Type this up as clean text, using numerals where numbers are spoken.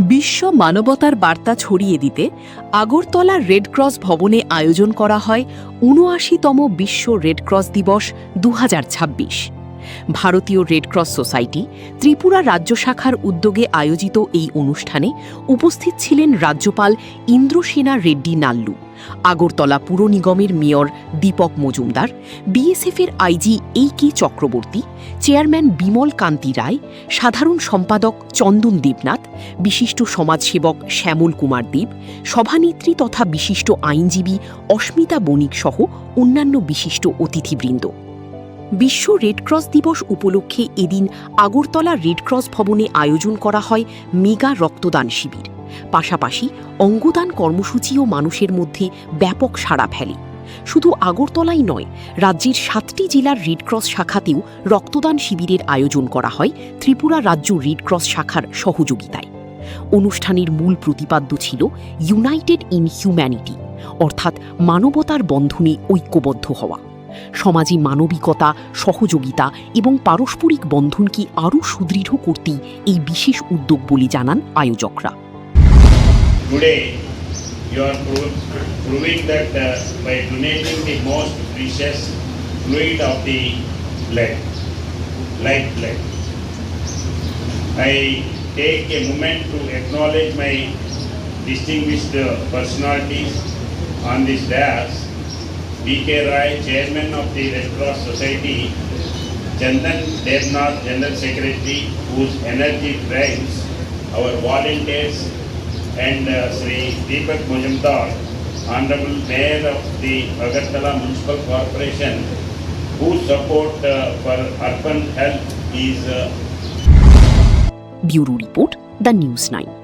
বিশ্ব মানবতার বার্তা ছড়িয়ে দিতে আগরতলা রেড ক্রস ভবনে আয়োজন করা হয় ৭৯তম বিশ্ব রেড ক্রস দিবস ২০২৬। ভারতীয় রেড ক্রস সোসাইটি ত্রিপুরা রাজ্য শাখার উদ্যোগে আয়োজিত এই অনুষ্ঠানে উপস্থিত ছিলেন রাজ্যপাল ইন্দ্রসেনা রেড্ডি নাল্লু, আগরতলা পুর নিগমের মেয়র দীপক মজুমদার, বিএসএফের আইজি এইকে চক্রবর্তী, চেয়ারম্যান বিমল কান্তি রায়, সাধারণ সম্পাদক চন্দন দেবনাথ, বিশিষ্ট সমাজসেবক শ্যামল কুমার দেব, সভানেত্রী তথা বিশিষ্ট আইনজীবী অস্মিতা বণিক সহ অন্যান্য বিশিষ্ট অতিথিবৃন্দ। বিশ্ব রেডক্রস দিবস উপলক্ষে এদিন আগরতলা রেডক্রস ভবনে আয়োজন করা হয় মেগা রক্তদান শিবির। পাশাপাশি অঙ্গদান কর্মসূচিও মানুষের মধ্যে ব্যাপক সাড়া ফেলে। শুধু আগরতলাই নয়, রাজ্যের ৭টি জেলার রেডক্রস শাখাতেও রক্তদান শিবিরের আয়োজন করা হয় ত্রিপুরা রাজ্য রেডক্রস শাখার সহযোগিতায়। অনুষ্ঠানের মূল প্রতিপাদ্য ছিল ইউনাইটেড ইন হিউম্যানিটি, অর্থাৎ মানবতার বন্ধনে ঐক্যবদ্ধ হওয়া। সমাজে মানবিকতা, সহযোগিতা এবং পারস্পরিক বন্ধনকে আরও সুদৃঢ় করতেই এই বিশেষ উদ্যোগ বলে জানান আয়োজকরা। Today, you are proving that by donating the most precious fluid of the blood, life blood. I take a moment to acknowledge my distinguished personalities on this dais. B.K. Rai, Chairman of the Red Cross Society, Chandan Devnath, General Secretary, whose energy drives our volunteers, and Sri Deepak Mujumdar, Honorable Mayor of the Agartala Municipal Corporation, whose support for urban health is... Bureau Report, The News 9.